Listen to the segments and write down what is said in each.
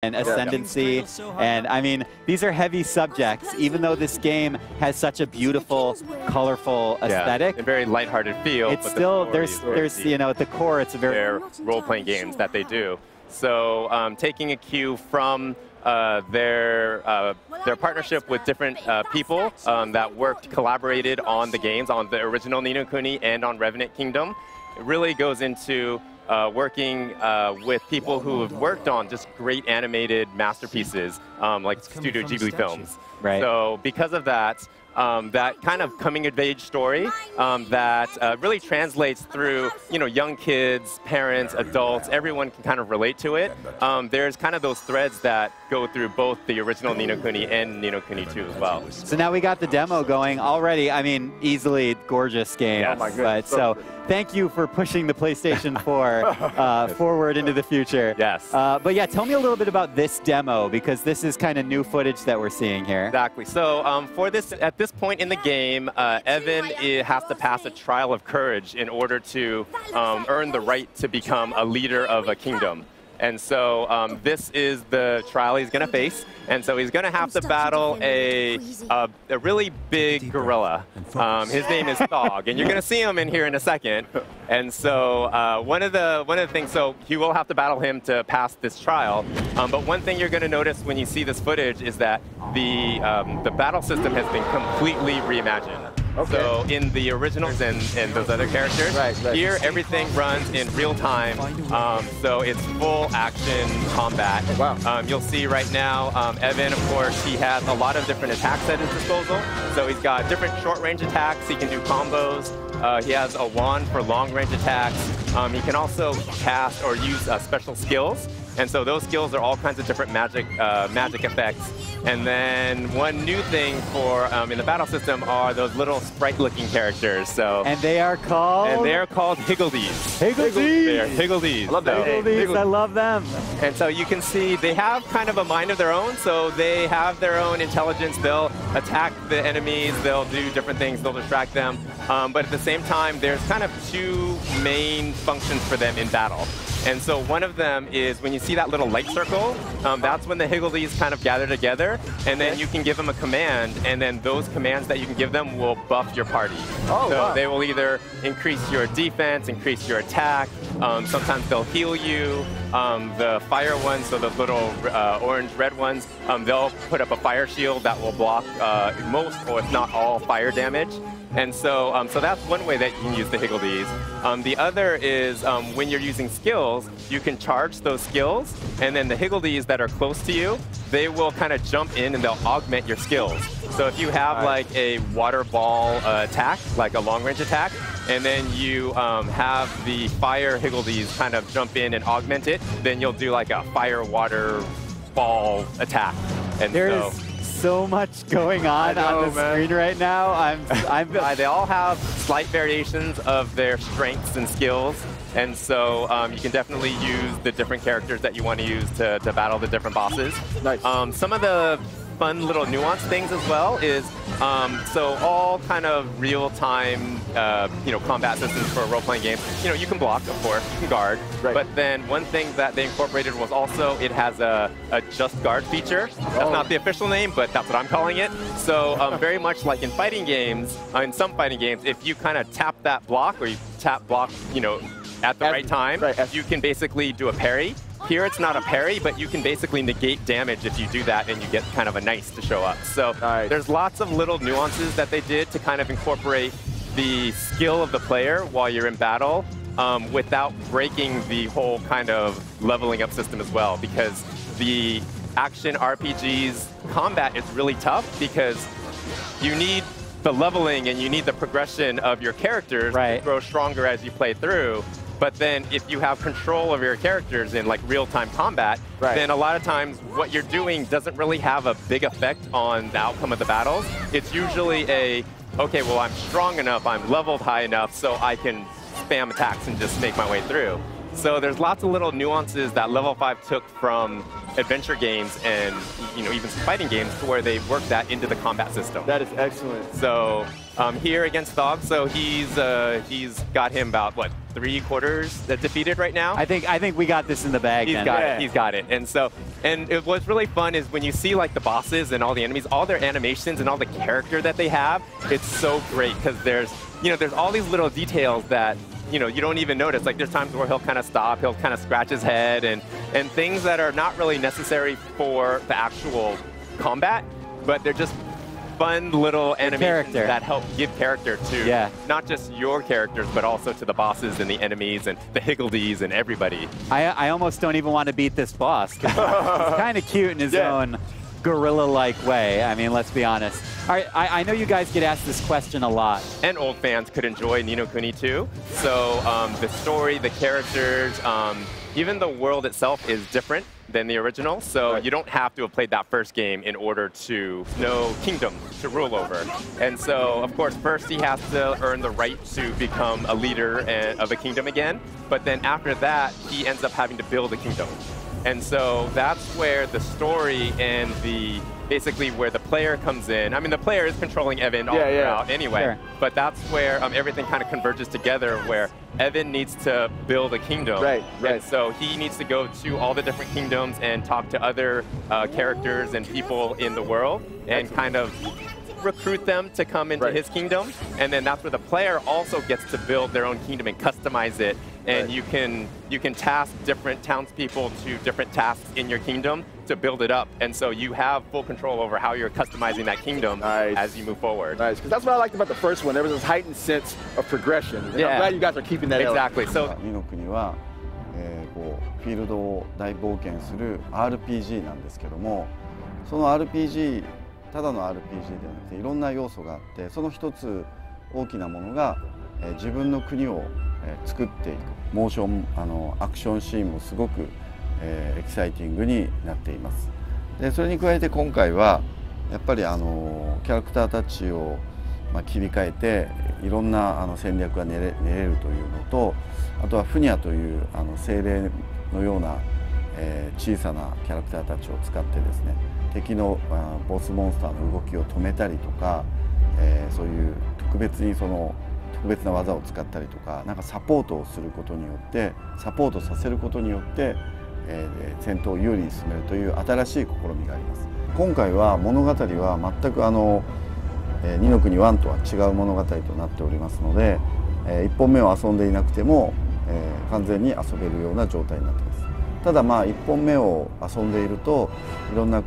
and ascendancy, and I mean, these are heavy subjects, even though this game has such a beautiful, colorful aesthetic. A very lighthearted feel. It's still, there's you know, at the core, it's a very... role-playing games that they do. So taking a cue from their partnership with different people that collaborated on the games, on the original Ni No Kuni and on Revenant Kingdom, it really goes into working with people who have worked on just great animated masterpieces, like Studio Ghibli films. Right. So because of that, that kind of coming-of-age story that really translates through, you know, young kids, parents, adults, everyone can kind of relate to it. There's kind of those threads that go through both the original Ni No Kuni and Ni No Kuni II as well. So now we got the demo going already. I mean, easily gorgeous game. Yes. Oh my goodness. But so thank you for pushing the PlayStation 4 forward into the future. Yes. But yeah, tell me a little bit about this demo, because this is kind of new footage that we're seeing here. Exactly. So for this, at this point in the game, Evan has to pass a trial of courage in order to earn the right to become a leader of a kingdom. And so this is the trial he's going to face. And so he's going to have to battle a really big gorilla. His name is Thog, and you're going to see him in here in a second. And so one of the things, so you will have to battle him to pass this trial. But one thing you're going to notice when you see this footage is that the battle system has been completely reimagined. Okay. So in the originals and those other characters, here everything runs in real time. So it's full action combat. Wow. You'll see right now, Evan, of course, he has a lot of different attacks at his disposal. So he's got different short-range attacks. He can do combos. He has a wand for long-range attacks. He can also cast or use special skills. And so those skills are all kinds of different magic effects. And then one new thing for in the battle system are those little sprite-looking characters. So and they are called? And they are called Higgledies. Higgledies. They are Higgledies. I love that. Higgledies. I love them. And so you can see they have kind of a mind of their own. So they have their own intelligence. They'll attack the enemies. They'll do different things. They'll distract them. But at the same time, there's kind of two main functions for them in battle. And so one of them is when you see that little light circle, that's when the Higgledies kind of gather together, and then you can give them a command, and then those commands that you can give them will buff your party. Oh, so they will either increase your defense, increase your attack, sometimes they'll heal you. The fire ones, so the little orange-red ones, they'll put up a fire shield that will block most, or if not all, fire damage. And so, so that's one way that you can use the Higgledies. The other is when you're using skills, you can charge those skills, and then the Higgledies that are close to you, they will kind of jump in and they'll augment your skills. So if you have like a water ball attack, like a long-range attack, and then you have the fire Higgledies kind of jump in and augment it, then you'll do like a fire-water ball attack. And so much going on the screen right now. They all have slight variations of their strengths and skills, and so you can definitely use the different characters that you want to use to battle the different bosses. Nice. Some of the fun little nuance things as well is so all kind of real-time you know, combat systems for role-playing games. You know, you can block, of course, you can guard, but then one thing that they incorporated was also it has a just guard feature. That's not the official name, but that's what I'm calling it. So very much like in fighting games, in some fighting games, if you kind of tap that block, or you tap block, you know, at the right time, you can basically do a parry. Here it's not a parry, but you can basically negate damage if you do that, and you get kind of a nice to show up. So there's lots of little nuances that they did to kind of incorporate the skill of the player while you're in battle without breaking the whole kind of leveling up system as well, because the action RPG's combat is really tough because you need the leveling and you need the progression of your characters to grow stronger as you play through. But then if you have control of your characters in like real-time combat, then a lot of times what you're doing doesn't really have a big effect on the outcome of the battles. It's usually okay, well, I'm strong enough, I'm leveled high enough, so I can spam attacks and just make my way through. So there's lots of little nuances that Level 5 took from adventure games and even some fighting games to where they worked that into the combat system. That is excellent. So here against Thog, so he's got him about what, 3/4 that defeated right now. I think we got this in the bag. He's got it. And what's really fun is when you see like the bosses and all the enemies, all their animations and all the character that they have. It's so great because there's all these little details that you don't even notice. Like there's times where he'll kind of stop, he'll kind of scratch his head, and things that are not really necessary for the actual combat, but they're just fun little animations that help give character to not just your characters, but also to the bosses and the enemies and the Higgledies and everybody. I almost don't even want to beat this boss. He's kind of cute in his own gorilla-like way. I mean, let's be honest. All right, I know you guys get asked this question a lot. And old fans could enjoy Ni No Kuni II. So the story, the characters, even the world itself is different than the original, so you don't have to have played that first game in order to know kingdom to rule over. And so, of course, first he has to earn the right to become a leader of a kingdom again, but then after that, he ends up having to build a kingdom. And so that's where the story and basically where the player comes in. I mean, the player is controlling Evan all throughout anyway, but that's where everything kind of converges together, where Evan needs to build a kingdom. And so he needs to go to all the different kingdoms and talk to other characters and people in the world and kind of recruit them to come into his kingdom. And then that's where the player also gets to build their own kingdom and customize it. And you can task different townspeople to different tasks in your kingdom to build it up. And so you have full control over how you're customizing that kingdom as you move forward. Nice, because that's what I liked about the first one. There was this heightened sense of progression. And I'm glad you guys are keeping that exactly. So, 二の国は、フィールドを大冒険する RPG なんですけども、その RPG、ただの RPG ではなくていろんな要素があって、その一つ大きなものが、自分の国を作っていくモーションアクションシーンもすごく、エキサイティングになっています。でそれに加えて今回はやっぱりキャラクターたちを、切り替えていろんな戦略が練れるというのと、あとはフニャという精霊のような、小さなキャラクターたちを使ってですね、敵のボスモンスターの動きを止めたりとか、そういう特別な技を使ったりとか、なんかサポートをすることによってサポートさせることによって、戦闘を有利に進めるという新しい試みがあります。今回は物語は全く二の国1とは違う物語となっておりますので、1本目を遊んでいなくても、完全に遊べるような状態になっています。ただ1本目を遊んでいるといろんな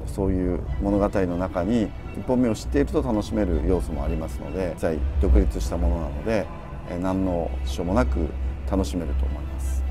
そういう物語の中に1本目を知っていると楽しめる要素もありますので、独立したものなので、何の支障もなく楽しめると思います。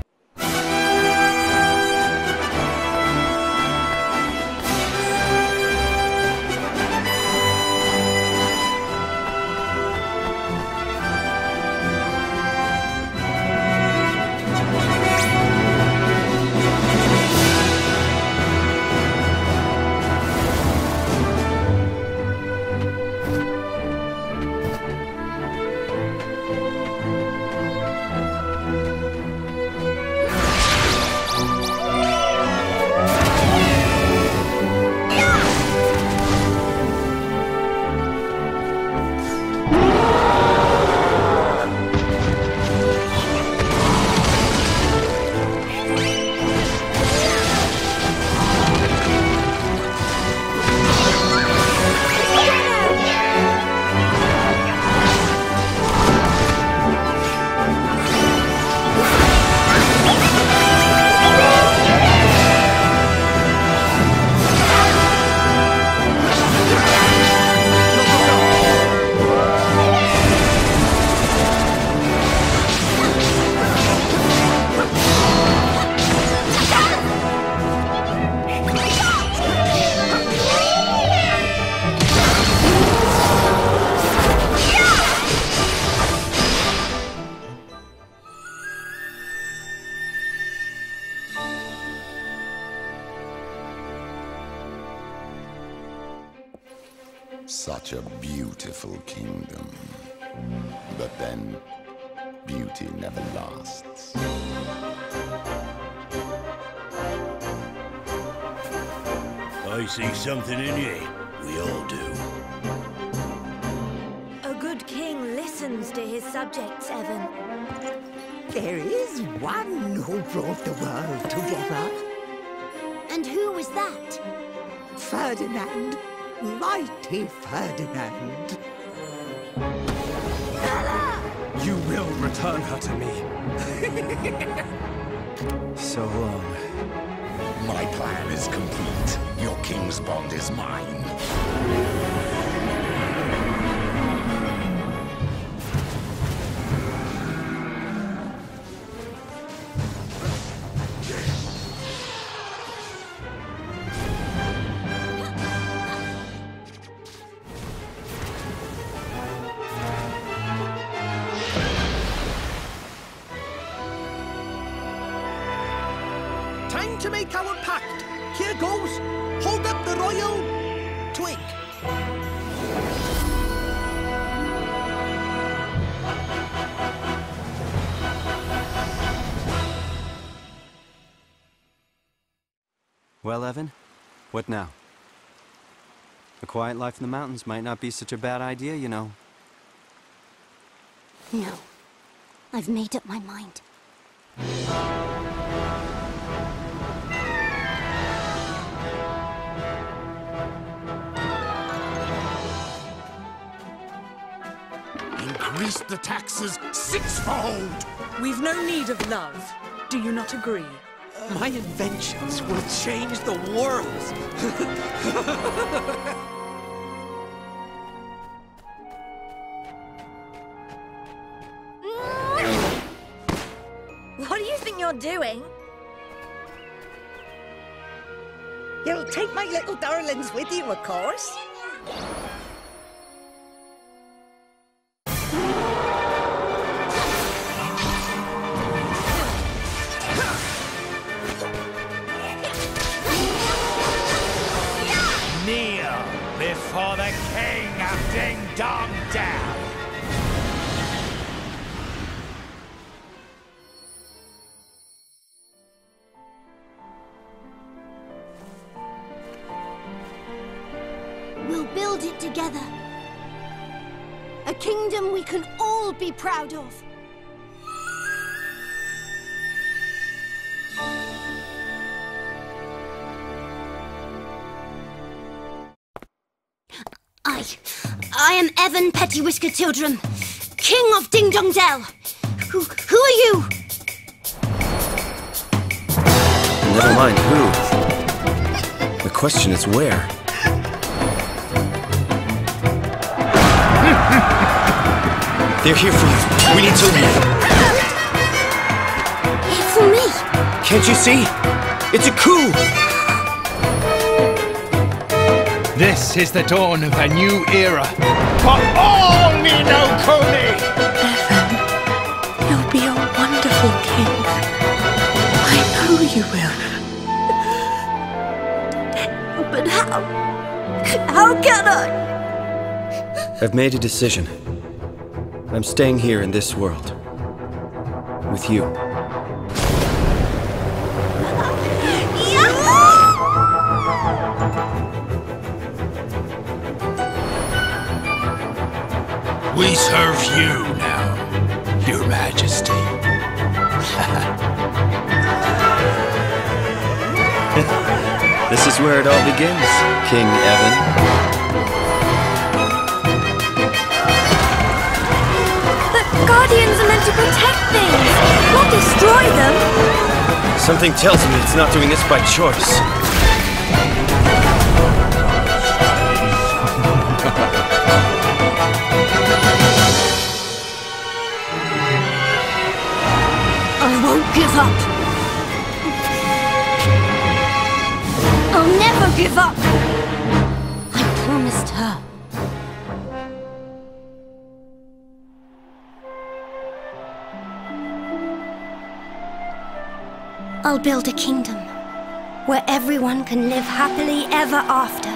Such a beautiful kingdom. But then beauty never lasts. I see something in you. We all do. A good king listens to his subjects, Evan. There is one who brought the world together. And who was that? Ferdinand. Mighty Ferdinand. You will return her to me. So long. My plan is complete. Your king's bond is mine. Time to make our pact. Here goes. Hold up the royal twig. Well, Evan, what now? A quiet life in the mountains might not be such a bad idea, you know. No. I've made up my mind. Increase the taxes sixfold! We've no need of love. Do you not agree? My inventions will change the world. What do you think you're doing? You'll take my little darlings with you, of course. Kneel before the king of Ding Dong Dell. We'll build it together. A kingdom we can all be proud of. I am Evan Pettiwhisker Tildrum, King of Ding Dong Dell. Who are you? Never mind who. The question is where. They're here for you. We need to leave. For me? Can't you see? It's a coup! This is the dawn of a new era for all Ni No Kuni! Evan, you'll be a wonderful king. I know you will. But how? How can I? I've made a decision. I'm staying here in this world. With you. We serve you now, Your Majesty. This is where it all begins, King Evan. But Guardians are meant to protect things, not destroy them. Something tells me it's not doing this by choice. I won't give up. I'll never give up. I promised her. I'll build a kingdom where everyone can live happily ever after.